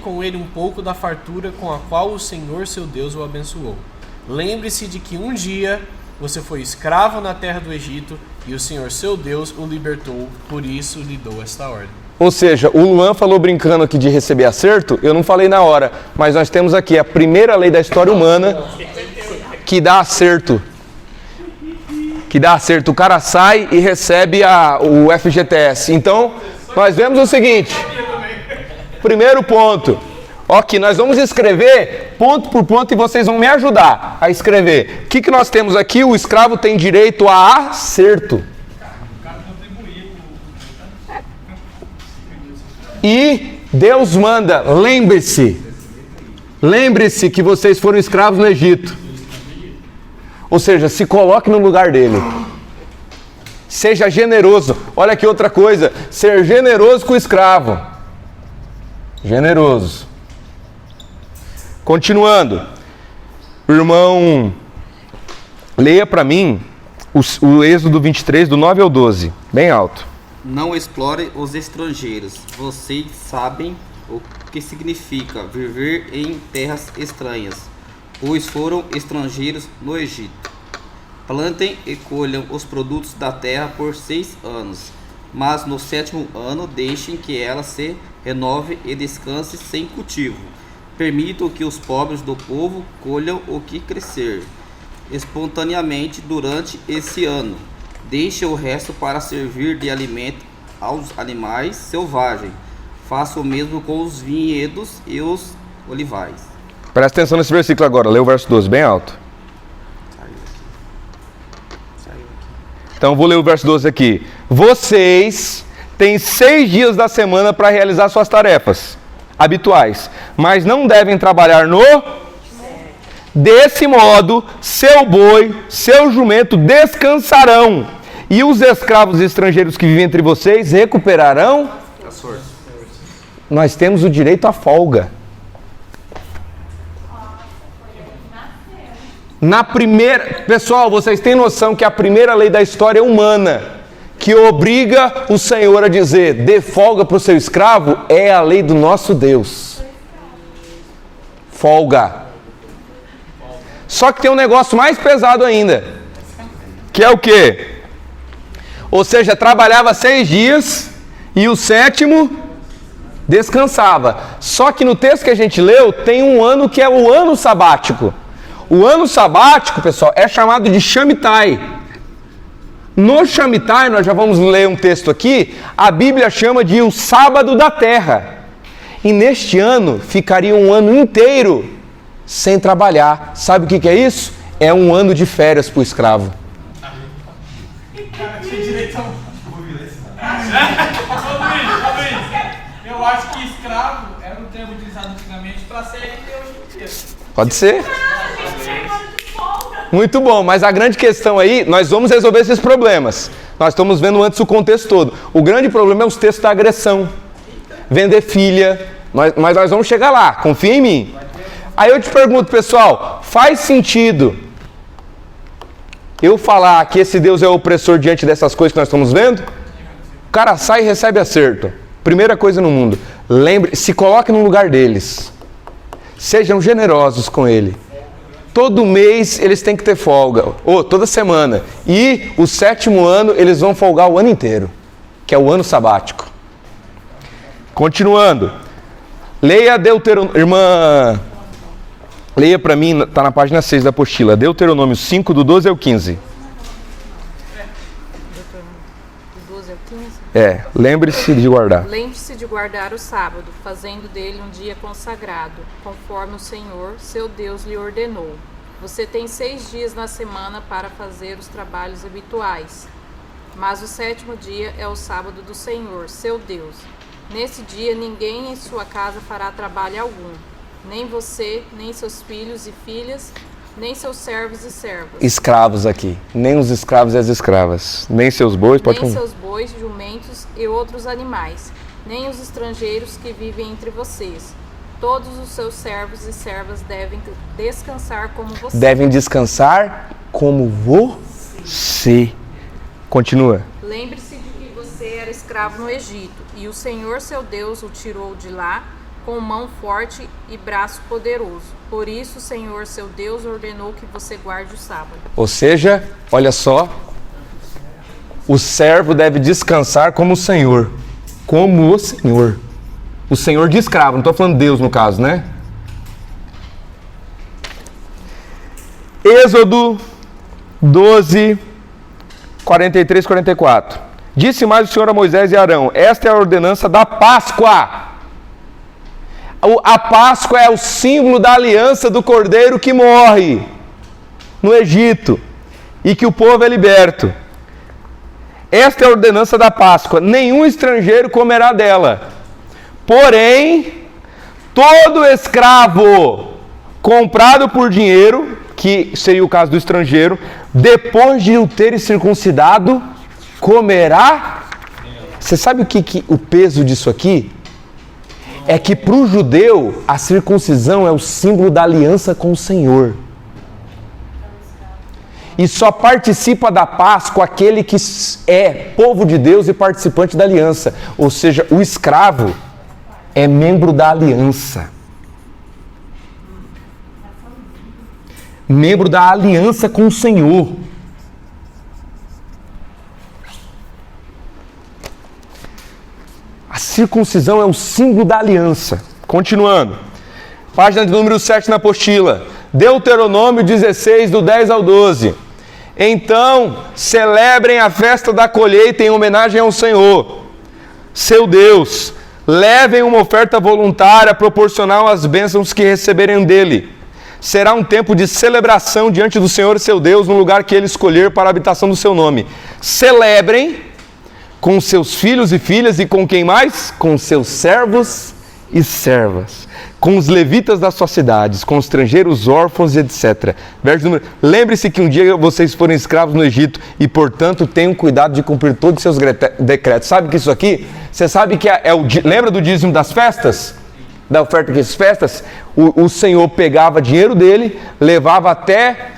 com ele um pouco da fartura com a qual o Senhor seu Deus o abençoou. Lembre-se de que um dia você foi escravo na terra do Egito e o Senhor seu Deus o libertou, por isso lhe dou esta ordem. Ou seja, o Luan falou brincando aqui de receber acerto, eu não falei na hora, mas nós temos aqui a primeira lei da história humana que dá acerto. O cara sai e recebe o FGTS. Então, nós vemos o seguinte, primeiro ponto, ok, nós vamos escrever ponto por ponto e vocês vão me ajudar a escrever. O que nós temos aqui? O escravo tem direito a acerto. E Deus manda, lembre-se que vocês foram escravos no Egito. Ou seja, se coloque no lugar dele. Seja generoso. Olha aqui outra coisa, ser generoso com o escravo. Generoso. Continuando. Irmão, leia para mim o Êxodo 23, do 9 ao 12, bem alto. Não explore os estrangeiros. Vocês sabem o que significa viver em terras estranhas, pois foram estrangeiros no Egito. Plantem e colham os produtos da terra por 6 anos, mas no 7º ano deixem que ela se renove e descanse sem cultivo. Permitam que os pobres do povo colham o que crescer espontaneamente durante esse ano. Deixe o resto para servir de alimento aos animais selvagens. Faça o mesmo com os vinhedos e os olivais. Presta atenção nesse versículo agora, lê o verso 12, bem alto. Então vou ler o verso 12 aqui. Vocês têm 6 dias da semana para realizar suas tarefas habituais, mas não devem trabalhar no... Desse modo, seu boi, seu jumento descansarão, e os escravos estrangeiros que vivem entre vocês recuperarão... Nós temos o direito à folga. Pessoal, vocês têm noção que a primeira lei da história humana que obriga o Senhor a dizer, dê folga para o seu escravo, é a lei do nosso Deus. Folga. Só que tem um negócio mais pesado ainda, que é o quê? Ou seja, trabalhava 6 dias e o 7º descansava. Só que no texto que a gente leu, tem um ano que é o ano sabático. O ano sabático, pessoal, é chamado de Shamitai. No Shamitai, nós já vamos ler um texto aqui, a Bíblia chama de o sábado da terra. E neste ano, ficaria um ano inteiro sem trabalhar. Sabe o que é isso? É um ano de férias para o escravo. Eu acho que escravo era um termo utilizado antigamente para ser hoje em dia. Pode ser. Muito bom, mas a grande questão aí, nós vamos resolver esses problemas. Nós estamos vendo antes o contexto todo. O grande problema é os textos da agressão. Vender filha, mas nós vamos chegar lá, confia em mim. Aí eu te pergunto, pessoal, faz sentido eu falar que esse Deus é opressor diante dessas coisas que nós estamos vendo? O cara sai e recebe acerto. Primeira coisa no mundo, lembre, se coloque no lugar deles. Sejam generosos com ele. Todo mês eles têm que ter folga, ou toda semana. E o 7º ano eles vão folgar o ano inteiro, que é o ano sabático. Continuando. Leia Deuteronômio, irmã, leia para mim, está na página 6 da apostila, Deuteronômio 5, do 12 ao 15. Do 12 ao 15? Lembre-se de guardar. Lembre-se de guardar o sábado, fazendo dele um dia consagrado, conforme o Senhor, seu Deus, lhe ordenou. Você tem 6 dias na semana para fazer os trabalhos habituais, mas o 7º dia é o sábado do Senhor, seu Deus. Nesse dia ninguém em sua casa fará trabalho algum, nem você, nem seus filhos e filhas, nem seus servos e servas. Escravos aqui, nem os escravos e as escravas, nem seus bois, nem seus bois, jumentos e outros animais, nem os estrangeiros que vivem entre vocês. Todos os seus servos e servas devem descansar como você. Devem descansar como você. Continua. Lembre-se de que você era escravo no Egito, e o Senhor seu Deus o tirou de lá com mão forte e braço poderoso. Por isso o Senhor, seu Deus, ordenou que você guarde o sábado. Ou seja, olha só, o servo deve descansar como o Senhor. Como o Senhor. O Senhor de escravo, não estou falando Deus no caso, né? Êxodo 12, 43, 44. Disse mais o Senhor a Moisés e a Arão: esta é a ordenança da Páscoa. A Páscoa é o símbolo da aliança do cordeiro que morre no Egito e que o povo é liberto. Esta é a ordenança da Páscoa: nenhum estrangeiro comerá dela. Porém, todo escravo comprado por dinheiro, que seria o caso do estrangeiro, depois de o ter circuncidado, comerá. Você sabe o peso disso aqui? É que para o judeu, a circuncisão é o símbolo da aliança com o Senhor. E só participa da Páscoa aquele que é povo de Deus e participante da aliança. Ou seja, o escravo é membro da aliança. Membro da aliança com o Senhor. A circuncisão é o símbolo da aliança. Continuando. Página de número 7 na apostila. Deuteronômio 16, do 10 ao 12. Então, celebrem a festa da colheita em homenagem ao Senhor, seu Deus. Levem uma oferta voluntária proporcional às bênçãos que receberem dele. Será um tempo de celebração diante do Senhor, seu Deus, no lugar que ele escolher para a habitação do seu nome. Celebrem com seus filhos e filhas e com quem mais? Com seus servos e servas, com os levitas das suas cidades, com estrangeiros, órfãos, etc. Verso número... Lembre-se que um dia vocês foram escravos no Egito e, portanto, tenham cuidado de cumprir todos os seus decretos. Sabe que isso aqui? Você sabe que lembra do dízimo das festas? Da oferta das festas? O Senhor pegava dinheiro dele, levava até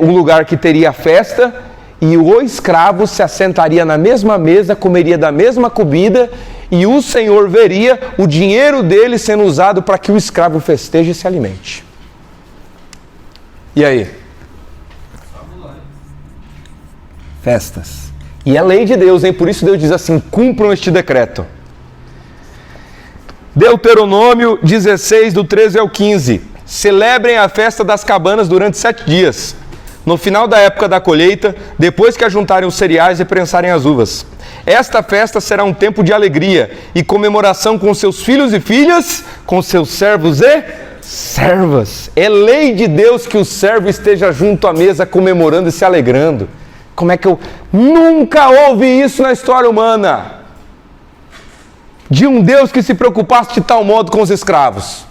um lugar que teria festa, e o escravo se assentaria na mesma mesa, comeria da mesma comida, e o Senhor veria o dinheiro dele sendo usado para que o escravo festeje e se alimente. E aí? Festas. E é lei de Deus, hein? Por isso Deus diz assim: cumpram este decreto. Deuteronômio 16, do 13 ao 15. Celebrem a festa das cabanas durante 7 dias. No final da época da colheita, depois que ajuntarem os cereais e prensarem as uvas. Esta festa será um tempo de alegria e comemoração com seus filhos e filhas, com seus servos e servas. É lei de Deus que o servo esteja junto à mesa comemorando e se alegrando. Como é que eu... Nunca houve isso na história humana. De um Deus que se preocupasse de tal modo com os escravos.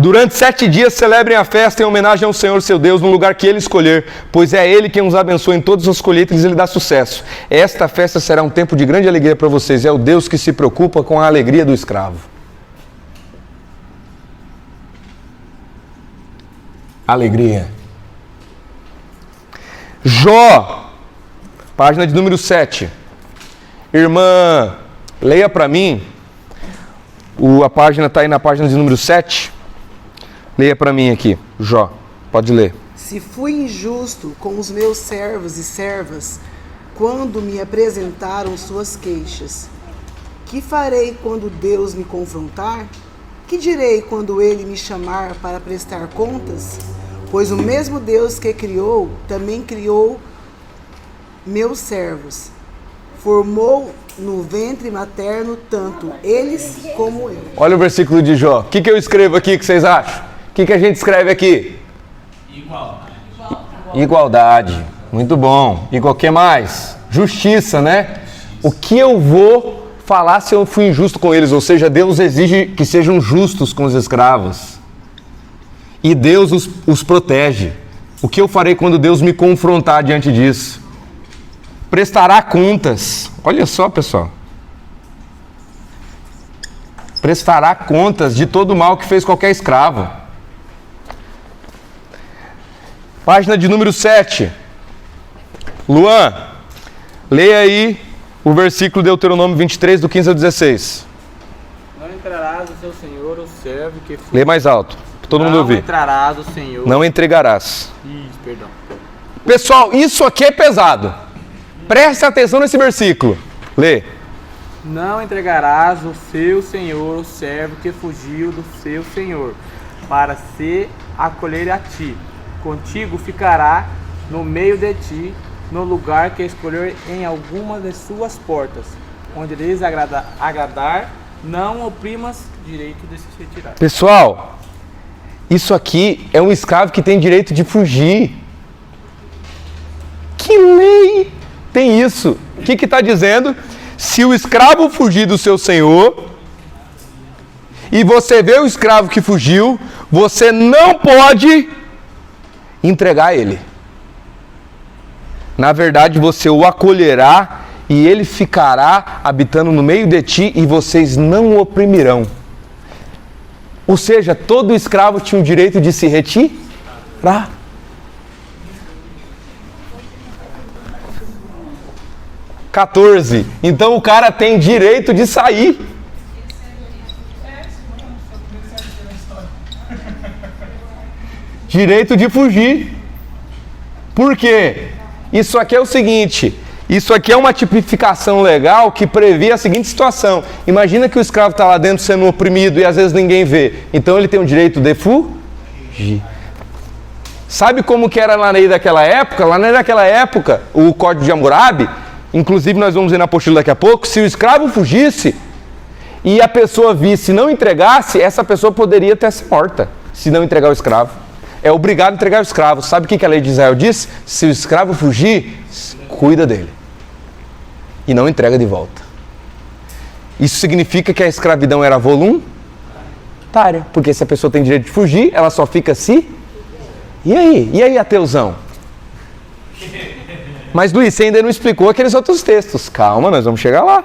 Durante 7 dias celebrem a festa em homenagem ao Senhor seu Deus no lugar que ele escolher, pois é ele quem os abençoa em todas as colheitas e lhe dá sucesso. Esta festa será um tempo de grande alegria para vocês. É o Deus que se preocupa com a alegria do escravo. Alegria. Jó, página de número 7. Irmã, leia para mim. A página está aí na página de número 7. Leia para mim aqui, Jó, pode ler. Se fui injusto com os meus servos e servas, quando me apresentaram suas queixas, que farei quando Deus me confrontar? Que direi quando ele me chamar para prestar contas? Pois o mesmo Deus que criou, também criou meus servos. Formou no ventre materno tanto eles como eu. Olha o versículo de Jó. O que eu escrevo aqui que vocês acham? O que a gente escreve aqui? Igualdade. Muito bom. E o que mais? Justiça, né? O que eu vou falar se eu fui injusto com eles? Ou seja, Deus exige que sejam justos com os escravos. E Deus os protege. O que eu farei quando Deus me confrontar diante disso? Prestará contas. Olha só, pessoal. Prestará contas de todo o mal que fez qualquer escravo. Página de número 7. Luan, leia aí o versículo de Deuteronômio 23, do 15 ao 16. Não entrarás o seu senhor, o servo que Lê mais alto, para todo mundo Não ouvir. entrarás o senhor. Não entregarás. Isso, perdão. Pessoal, isso aqui é pesado. Preste atenção nesse versículo. Lê. Não entregarás o seu senhor, o servo que fugiu do seu senhor, para se acolher a ti. Contigo ficará no meio de ti, no lugar que escolher em alguma de suas portas, onde lhes agradar, não oprimas direito de se retirar. Pessoal, isso aqui é um escravo que tem direito de fugir. Que lei tem isso? O que está dizendo? Se o escravo fugir do seu senhor, e você vê o escravo que fugiu, você não pode entregar ele. Na verdade, você o acolherá e ele ficará habitando no meio de ti e vocês não o oprimirão. Ou seja, todo escravo tinha o direito de se retirar. Então o cara tem direito de sair. Direito de fugir. Por quê? Isso aqui é o seguinte, isso aqui é uma tipificação legal que prevê a seguinte situação. Imagina que o escravo está lá dentro sendo oprimido e às vezes ninguém vê. Então ele tem o direito de fugir. Sabe como que era na lei daquela época? Lá na lei daquela época, o Código de Hammurabi, inclusive nós vamos ver na apostila daqui a pouco, se o escravo fugisse e a pessoa visse e não entregasse, essa pessoa poderia ter sido morta, se não entregar o escravo. É obrigado a entregar o escravo. Sabe o que a lei de Israel diz? Se o escravo fugir, cuida dele e não entrega de volta. Isso significa que a escravidão era voluntária, porque se a pessoa tem direito de fugir, ela só fica se... E aí, ateuzão? Mas Luiz, você ainda não explicou aqueles outros textos. Calma, nós vamos chegar lá.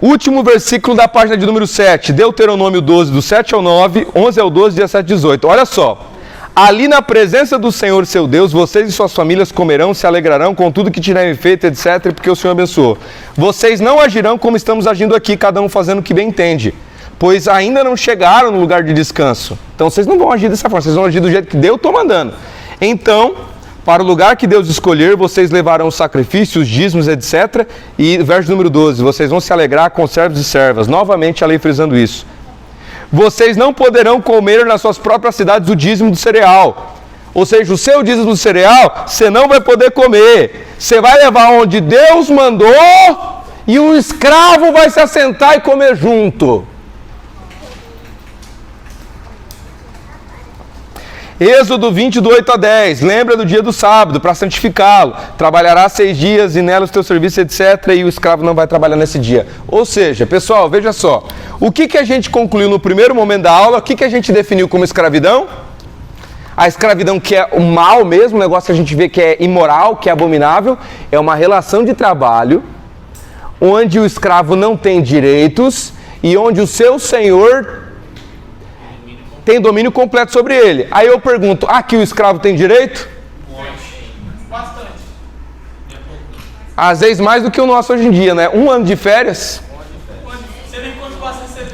Último versículo da página de número 7, Deuteronômio 12, do 7 ao 9, 11 ao 12, 17 e 18. Olha só. Ali na presença do Senhor seu Deus, vocês e suas famílias comerão, se alegrarão com tudo que tiverem feito, etc., porque o Senhor abençoou. Vocês não agirão como estamos agindo aqui, cada um fazendo o que bem entende, pois ainda não chegaram no lugar de descanso. Então vocês não vão agir dessa forma, vocês vão agir do jeito que Deus está mandando. Então, para o lugar que Deus escolher, vocês levarão os sacrifícios, dízimos, etc. E verso número 12, vocês vão se alegrar com servos e servas. Novamente a lei frisando isso. Vocês não poderão comer nas suas próprias cidades o dízimo do cereal. Ou seja, o seu dízimo do cereal, você não vai poder comer. Você vai levar onde Deus mandou e o escravo vai se assentar e comer junto. Êxodo 20, do 8 a 10, lembra do dia do sábado, para santificá-lo. Trabalhará 6 dias e nela os teus serviços, etc. E o escravo não vai trabalhar nesse dia. Ou seja, pessoal, veja só. O que a gente concluiu no primeiro momento da aula? O que a gente definiu como escravidão? A escravidão que é o mal mesmo, o negócio que a gente vê que é imoral, que é abominável, é uma relação de trabalho onde o escravo não tem direitos e onde o seu senhor tem domínio completo sobre ele. Aí eu pergunto, aqui o escravo tem direito? Bastante. Às vezes mais do que o nosso hoje em dia, né? 1 ano de férias. Você nem quanto passa a ser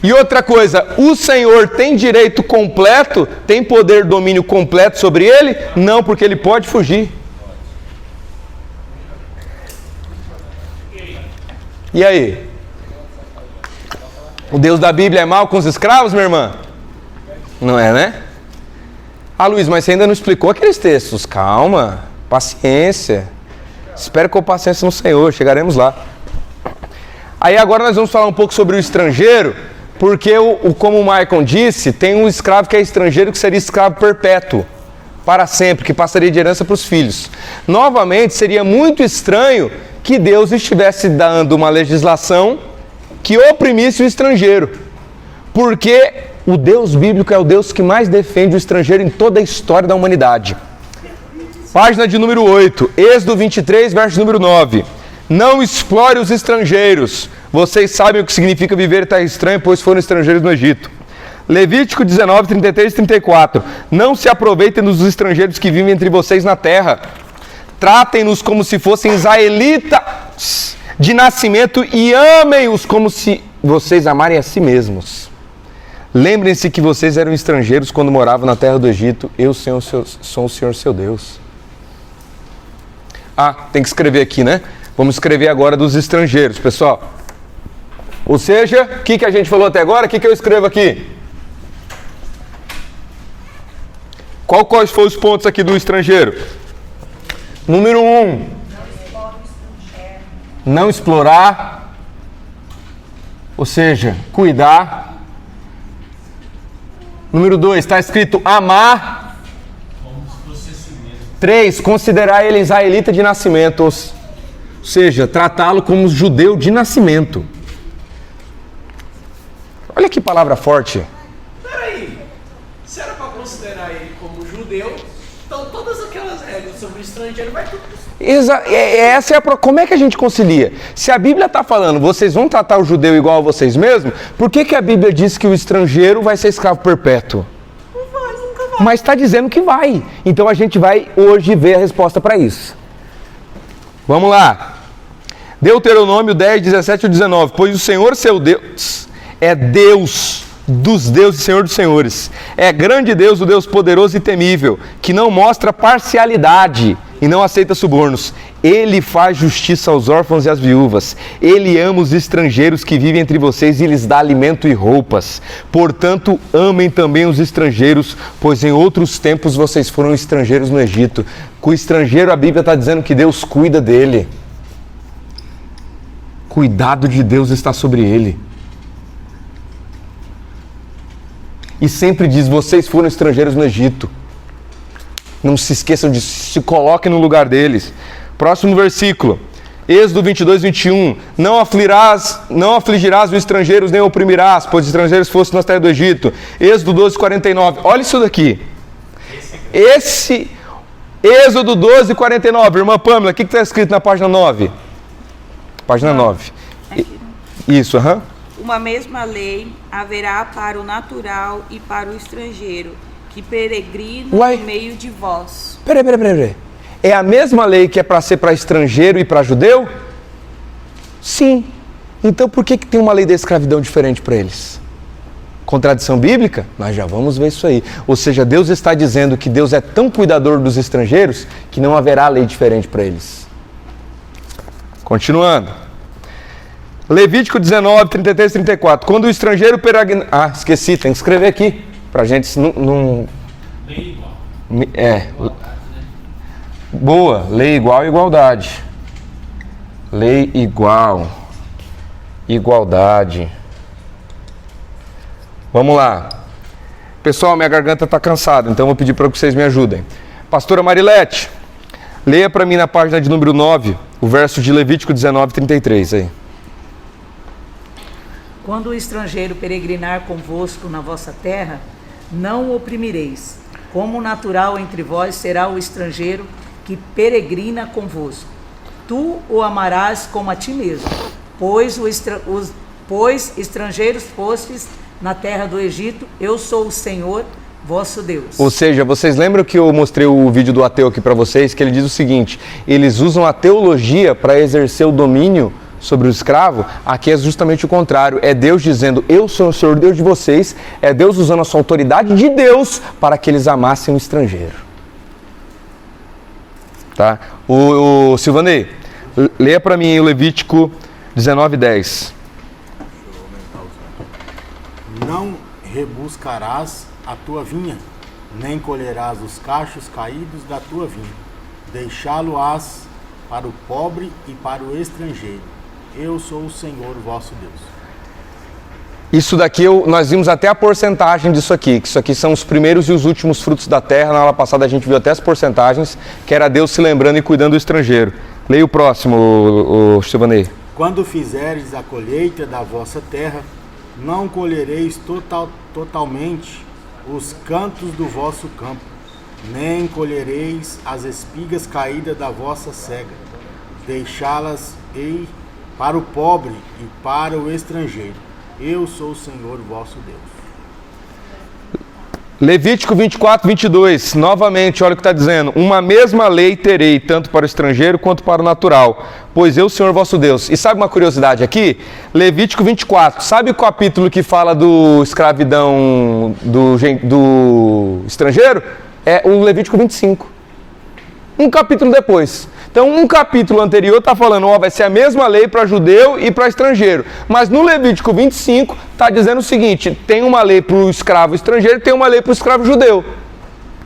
E outra coisa, o Senhor tem direito completo, tem poder, domínio completo sobre ele? Não, porque ele pode fugir. E aí? O Deus da Bíblia é mau com os escravos, minha irmã? Não é, né? Ah, Luiz, mas você ainda não explicou aqueles textos. Calma, paciência. Espere com paciência no Senhor, chegaremos lá. Aí agora nós vamos falar um pouco sobre o estrangeiro, porque, como o Maicon disse, tem um escravo que é estrangeiro que seria escravo perpétuo, para sempre, que passaria de herança para os filhos. Novamente, seria muito estranho que Deus estivesse dando uma legislação que oprimisse o estrangeiro, porque o Deus bíblico é o Deus que mais defende o estrangeiro em toda a história da humanidade. Página de número 8, Êxodo 23, verso número 9. Não explore os estrangeiros. Vocês sabem o que significa viver em terra estranha, pois foram estrangeiros no Egito. Levítico 19, 33 e 34. Não se aproveitem dos estrangeiros que vivem entre vocês na terra. tratem-nos como se fossem israelitas de nascimento e amem-os como se vocês amarem a si mesmos. Lembrem-se que vocês eram estrangeiros quando moravam na terra do Egito. Eu sou o Senhor seu Deus. Ah, tem que escrever aqui, né? Vamos escrever agora dos estrangeiros, pessoal. Ou seja, o que a gente falou até agora? O que eu escrevo aqui? Quais foram os pontos aqui do estrangeiro? Número 1. Não explorar. Ou seja, cuidar. Número 2, está escrito amar. 3, considerar ele israelita de nascimento. Ou seja, tratá-lo como judeu de nascimento. Olha que palavra forte. Peraí, se era para considerar ele como judeu, então todas aquelas regras sobre o estrangeiro vai tudo. Como é que a gente concilia? Se a Bíblia está falando, vocês vão tratar o judeu igual a vocês mesmos, por que a Bíblia diz que o estrangeiro vai ser escravo perpétuo? Não vai, nunca vai. Mas está dizendo que vai. Então a gente vai hoje ver a resposta para isso. Vamos lá. Deuteronômio 10, 17 e 19. Pois o Senhor seu Deus é Deus dos deuses e Senhor dos senhores. É grande Deus, o Deus poderoso e temível, que não mostra parcialidade e não aceita subornos. Ele faz justiça aos órfãos e às viúvas. Ele ama os estrangeiros que vivem entre vocês e lhes dá alimento e roupas. Portanto, amem também os estrangeiros, pois em outros tempos vocês foram estrangeiros no Egito. Com o estrangeiro, a Bíblia está dizendo que Deus cuida dele. Cuidado de Deus está sobre ele. E sempre diz, vocês foram estrangeiros no Egito. Não se esqueçam disso, se coloquem no lugar deles. Próximo versículo, Êxodo 22, 21. Não afligirás os estrangeiros, nem oprimirás, pois os estrangeiros fossem na terra do Egito. Êxodo 12, 49. Olha isso daqui. Esse Êxodo 12, 49. Irmã Pâmela, o que está escrito na página 9? Página 9. Isso, aham. Uma mesma lei haverá para o natural e para o estrangeiro, que peregrina no meio de vós. Peraí. É a mesma lei que é para ser para estrangeiro e para judeu? Sim. Então por que tem uma lei da escravidão diferente para eles? Contradição bíblica? Nós já vamos ver isso aí. Ou seja, Deus está dizendo que Deus é tão cuidador dos estrangeiros que não haverá lei diferente para eles. Continuando. Levítico 19, 33 e 34. Quando o estrangeiro peregrinar... Ah, esqueci, tem que escrever aqui. Pra gente não... Lei igual. Boa, lei igual e igualdade. Lei igual. Igualdade. Vamos lá. Pessoal, minha garganta está cansada, então eu vou pedir para que vocês me ajudem. Pastora Marilete, leia para mim na página de número 9, o verso de Levítico 19, 33 aí. Quando o estrangeiro peregrinar convosco na vossa terra, não o oprimireis. Como natural entre vós será o estrangeiro que peregrina convosco. Tu o amarás como a ti mesmo, pois estrangeiros fostes na terra do Egito. Eu sou o Senhor, vosso Deus. Ou seja, vocês lembram que eu mostrei o vídeo do ateu aqui para vocês, que ele diz o seguinte: eles usam a teologia para exercer o domínio sobre o escravo. Aqui é justamente o contrário, é Deus dizendo, eu sou o Senhor Deus de vocês, é Deus usando a sua autoridade de Deus para que eles amassem o estrangeiro. Tá? O Silvanei, leia para mim o Levítico 19, 10. Não rebuscarás a tua vinha, nem colherás os cachos caídos da tua vinha, deixá-lo-ás para o pobre e para o estrangeiro. Eu sou o Senhor vosso Deus. Isso daqui, nós vimos até a porcentagem disso aqui, que isso aqui são os primeiros e os últimos frutos da terra. Na aula passada a gente viu até as porcentagens, que era Deus se lembrando e cuidando do estrangeiro. Leia o próximo, o Silvanei. Quando fizeres a colheita da vossa terra, não colhereis totalmente os cantos do vosso campo, nem colhereis as espigas caídas da vossa cega, deixá-las ir para o pobre e para o estrangeiro. Eu sou o Senhor vosso Deus. Levítico 24, 22, novamente, olha o que está dizendo. Uma mesma lei terei, tanto para o estrangeiro quanto para o natural, pois eu, Senhor vosso Deus. E sabe uma curiosidade aqui? Levítico 24, sabe o capítulo que fala do escravidão do estrangeiro? É o Levítico 25. Um capítulo depois. Então, um capítulo anterior está falando, vai ser a mesma lei para judeu e para estrangeiro. Mas no Levítico 25 está dizendo o seguinte, tem uma lei para o escravo estrangeiro e tem uma lei para o escravo judeu.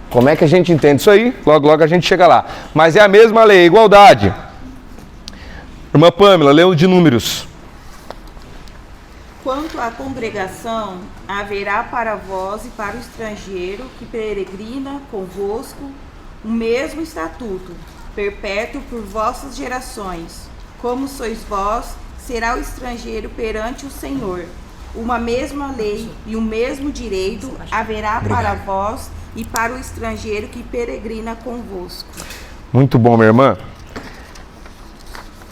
Como é que a gente entende isso aí? Logo, logo a gente chega lá. Mas é a mesma lei, igualdade. Irmã Pâmela, leu de Números. Quanto à congregação, haverá para vós e para o estrangeiro que peregrina convosco o mesmo estatuto, perpétuo por vossas gerações. Como sois vós, será o estrangeiro perante o Senhor. Uma mesma lei e o mesmo direito haverá para vós e para o estrangeiro que peregrina convosco. Muito bom, minha irmã.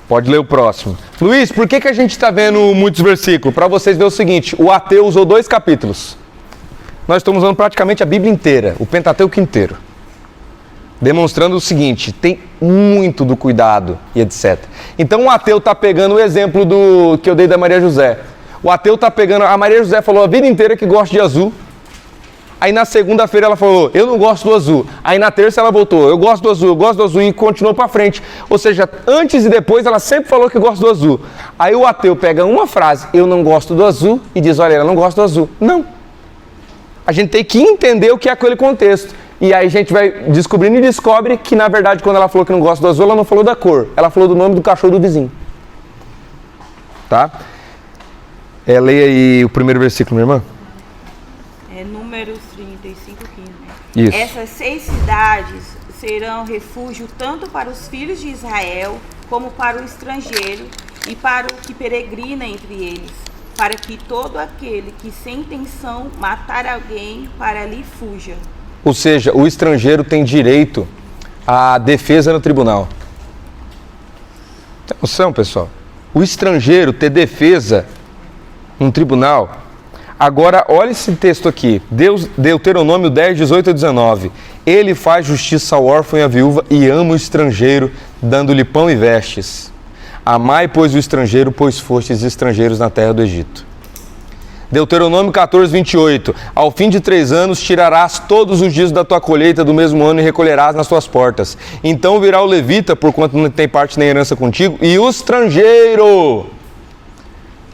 Pode ler o próximo. Luiz, por que a gente está vendo muitos versículos? Para vocês verem o seguinte, o ateu usou 2 capítulos. Nós estamos usando praticamente a Bíblia inteira, o Pentateuco inteiro. Demonstrando o seguinte, tem muito do cuidado e etc. Então o ateu está pegando o exemplo que eu dei da Maria José. O ateu está pegando, a Maria José falou a vida inteira que gosta de azul. Aí na segunda-feira ela falou, eu não gosto do azul. Aí na terça ela voltou, eu gosto do azul e continuou para frente. Ou seja, antes e depois ela sempre falou que gosta do azul. Aí o ateu pega uma frase, eu não gosto do azul, e diz, olha, ela não gosta do azul. Não. A gente tem que entender o que é aquele contexto. E aí a gente vai descobrindo e descobre que, na verdade, quando ela falou que não gosta do azul, ela não falou da cor. Ela falou do nome do cachorro do vizinho. Tá? Leia aí o primeiro versículo, minha irmã. Números 35, 15. Isso. Essas 6 cidades serão refúgio tanto para os filhos de Israel, como para o estrangeiro e para o que peregrina entre eles, para que todo aquele que sem intenção matar alguém para ali fuja. Ou seja, o estrangeiro tem direito à defesa no tribunal. Tem noção, pessoal? O estrangeiro ter defesa no tribunal. Agora, olha esse texto aqui. Deuteronômio 10, 18 a 19. Ele faz justiça ao órfão e à viúva e ama o estrangeiro, dando-lhe pão e vestes. Amai, pois, o estrangeiro, pois fostes estrangeiros na terra do Egito. Deuteronômio 14, 28. Ao fim de 3 anos tirarás todos os dias da tua colheita do mesmo ano e recolherás nas tuas portas. Então virá o levita, porquanto não tem parte nem herança contigo, e o estrangeiro.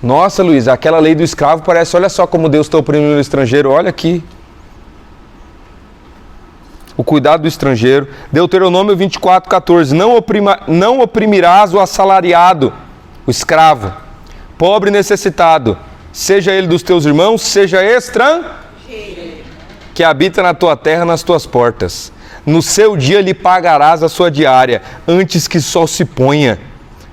Nossa, Luiz, aquela lei do escravo parece, olha só como Deus está oprimindo o estrangeiro, olha aqui. O cuidado do estrangeiro. Deuteronômio 24, 14. Não oprimirás o assalariado, o escravo, pobre e necessitado, seja ele dos teus irmãos, seja estrangeiro, que habita na tua terra, nas tuas portas. No seu dia lhe pagarás a sua diária, antes que o sol se ponha,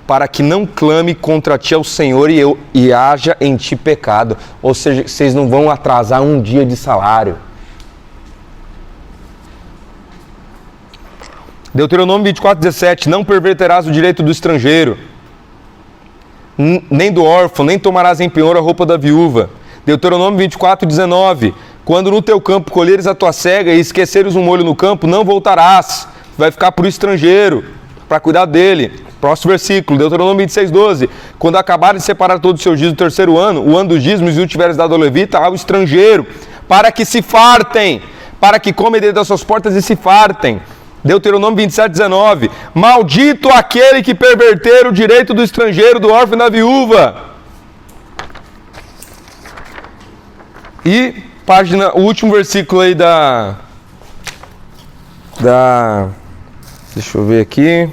para que não clame contra ti ao Senhor e haja em ti pecado. Ou seja, vocês não vão atrasar um dia de salário. Deuteronômio 24, 17. Não perverterás o direito do estrangeiro, nem do órfão, nem tomarás em penhor a roupa da viúva. Deuteronômio 24, 19. Quando no teu campo colheres a tua cega e esqueceres um molho no campo, não voltarás. Vai ficar para o estrangeiro, para cuidar dele. Próximo versículo, Deuteronômio 26, 12. Quando acabares de separar todo o seu dízimo do 3º ano, o ano dos dízimos, e o tiveres dado ao levita, ao estrangeiro, para que se fartem, para que comem dentro das suas portas e se fartem. Deuteronômio 27, 19. Maldito aquele que perverter o direito do estrangeiro, do órfão e da viúva. E o último versículo aí deixa eu ver aqui.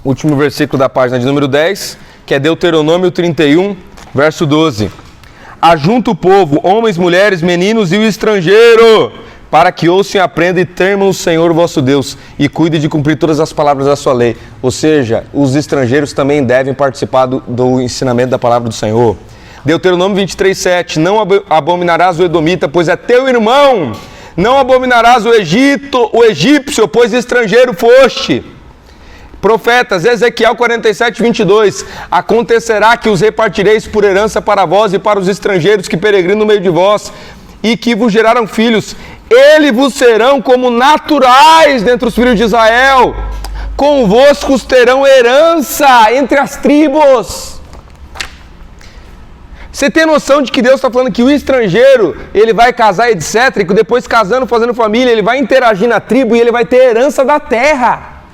Último versículo da página de número 10, que é Deuteronômio 31, verso 12. Ajunta o povo, homens, mulheres, meninos e o estrangeiro, para que ouçam e aprendam e temam o Senhor vosso Deus, e cuide de cumprir todas as palavras da sua lei. Ou seja, os estrangeiros também devem participar do ensinamento da palavra do Senhor. Deuteronômio 23, 7. Não abominarás o edomita, pois é teu irmão. Não abominarás o egípcio, pois estrangeiro foste. Profetas, Ezequiel 47, 22. Acontecerá que os repartireis por herança para vós e para os estrangeiros que peregrinam no meio de vós, e que vos geraram filhos. Eles vos serão como naturais dentre os filhos de Israel. Convosco terão herança entre as tribos. Você tem noção de que Deus está falando que o estrangeiro, ele vai casar, etc. E que depois casando, fazendo família, ele vai interagir na tribo e ele vai ter herança da terra.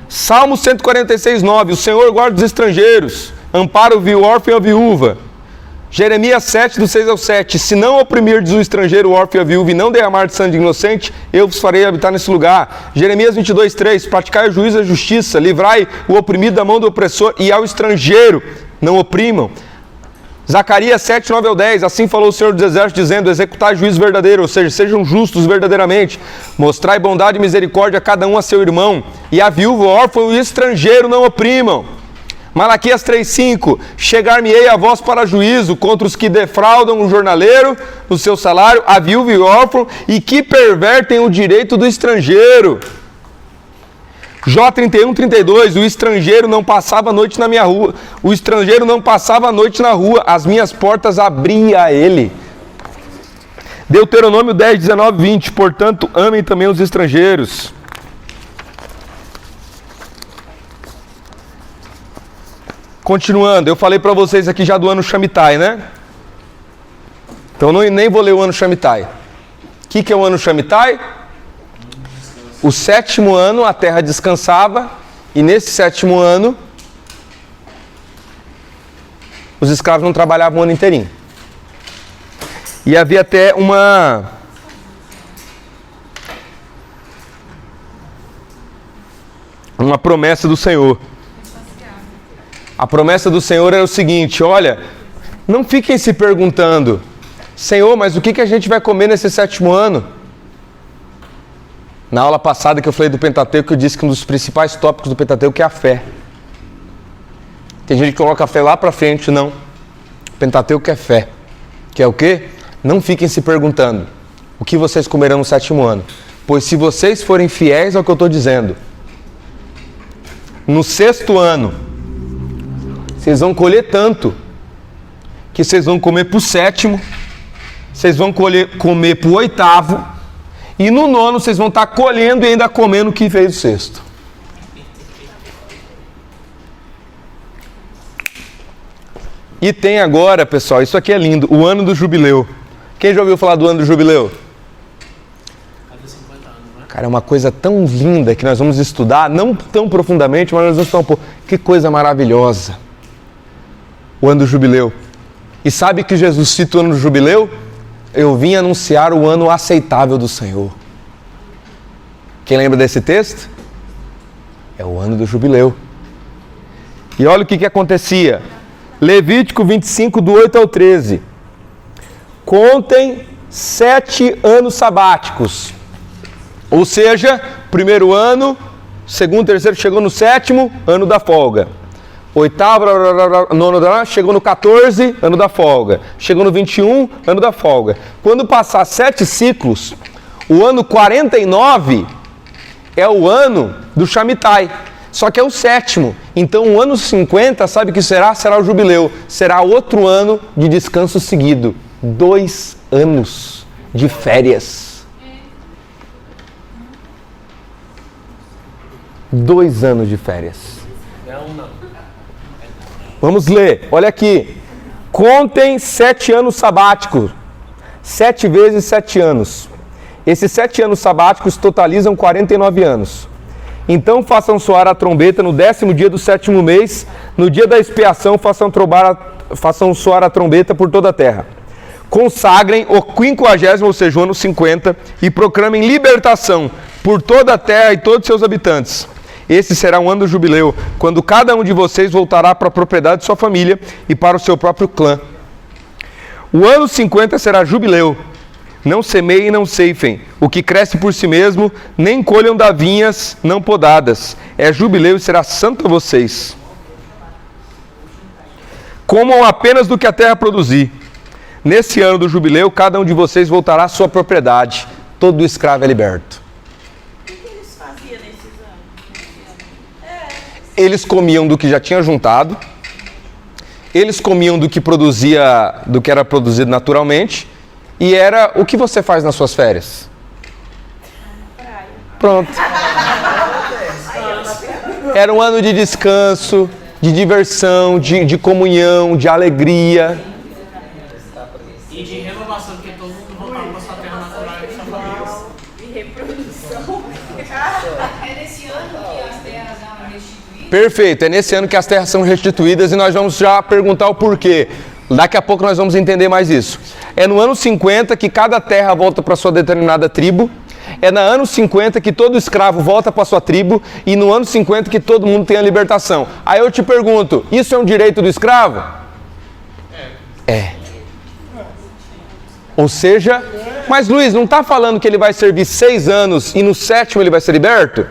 Salmo 146, 9. O Senhor guarda os estrangeiros, ampara o órfão e a viúva. Jeremias 7, do 6 ao 7. Se não oprimirdes o estrangeiro, o órfão e a viúva, e não derramar de sangue inocente, eu vos farei habitar nesse lugar. Jeremias 22, 3. Praticai o juízo e a justiça, livrai o oprimido da mão do opressor, e ao estrangeiro não oprimam. Zacarias 7, 9 ao 10. Assim falou o Senhor dos Exércitos, dizendo: executai juízo verdadeiro, ou seja, sejam justos verdadeiramente. Mostrai bondade e misericórdia a cada um a seu irmão, e a viúva, o órfão e o estrangeiro não oprimam. Malaquias 3,5. Chegar-me-ei a vós para juízo contra os que defraudam o jornaleiro no seu salário, a viúva e o órfão, e que pervertem o direito do estrangeiro. Jó 31, 32. O estrangeiro não passava a noite na minha rua. O estrangeiro não passava a noite na rua. As minhas portas abria a ele. Deuteronômio 10, 19, 20. Portanto, amem também os estrangeiros. Continuando, eu falei para vocês aqui já do ano Shamitai, né? Então nem vou ler o ano Shamitai. O que é o ano Shamitai? O 7º ano a terra descansava, e nesse 7º ano os escravos não trabalhavam o ano inteirinho. E havia até uma promessa do Senhor. A promessa do Senhor era o seguinte: olha, não fiquem se perguntando, Senhor, mas o que a gente vai comer nesse 7º ano? Na aula passada que eu falei do Pentateuco, eu disse que um dos principais tópicos do Pentateuco é a fé. Tem gente que coloca a fé lá para frente, não. O Pentateuco é fé. Que é o quê? Não fiquem se perguntando o que vocês comerão no 7º ano. Pois se vocês forem fiéis ao que eu estou dizendo, no 6º ano, vocês vão colher tanto, que vocês vão comer para o 7º, vocês vão comer para o 8º, e no 9º vocês vão estar colhendo e ainda comendo o que fez o 6º. E tem agora, pessoal, isso aqui é lindo, o ano do jubileu. Quem já ouviu falar do ano do jubileu? Cara, é uma coisa tão linda que nós vamos estudar, não tão profundamente, mas nós vamos estudar um pouco. Que coisa maravilhosa. O ano do jubileu. E sabe que Jesus cita o ano do jubileu? Eu vim anunciar o ano aceitável do Senhor. Quem lembra desse texto? É o ano do jubileu. E olha o que acontecia. Levítico 25, do 8 ao 13. Contem 7 anos sabáticos. Ou seja, primeiro ano, segundo, terceiro, chegou no 7º, ano da folga. 8º, 9º, chegou no 14, ano da folga. Chegou no 21, ano da folga. Quando passar 7 ciclos, o ano 49 é o ano do Shamitai. Só que é o 7º. Então o ano 50, sabe o que será? Será o jubileu. Será outro ano de descanso seguido. 2 anos de férias. 2 anos de férias. Vamos ler, olha aqui. Contem 7 anos sabáticos. 7 vezes 7 anos. Esses 7 anos sabáticos totalizam 49 anos. Então façam soar a trombeta no 10º dia do 7º mês. No dia da expiação façam soar a trombeta por toda a terra. Consagrem o 50º, ou seja, o ano 50, e proclamem libertação por toda a terra e todos os seus habitantes. Esse será um ano do jubileu, quando cada um de vocês voltará para a propriedade de sua família e para o seu próprio clã. O ano 50 será jubileu. Não semeiem e não ceifem o que cresce por si mesmo, nem colham da vinhas não podadas. É jubileu e será santo a vocês. Comam apenas do que a terra produzir. Nesse ano do jubileu, cada um de vocês voltará à sua propriedade. Todo escravo é liberto. fazia nesses anos? Eles comiam do que já tinha juntado, eles comiam do que produzia, do que era produzido naturalmente, e era o que você faz nas suas férias? Praia. Pronto. Era um ano de descanso, de diversão, de comunhão, de alegria. E de renovação, porque todo mundo voltava para sua terra natural e sua família. E reprodução. É nesse ano que as terras são restituídas? Perfeito, é nesse ano que as terras são restituídas e nós vamos já perguntar o porquê. Daqui a pouco nós vamos entender mais isso. É no ano 50 que cada terra volta para sua determinada tribo. É no ano 50 que todo escravo volta para sua tribo. E no ano 50 que todo mundo tem a libertação. Aí eu te pergunto, isso é um direito do escravo? É. Ou seja, mas Luiz, não está falando que ele vai servir 6 anos e no 7º ele vai ser liberto?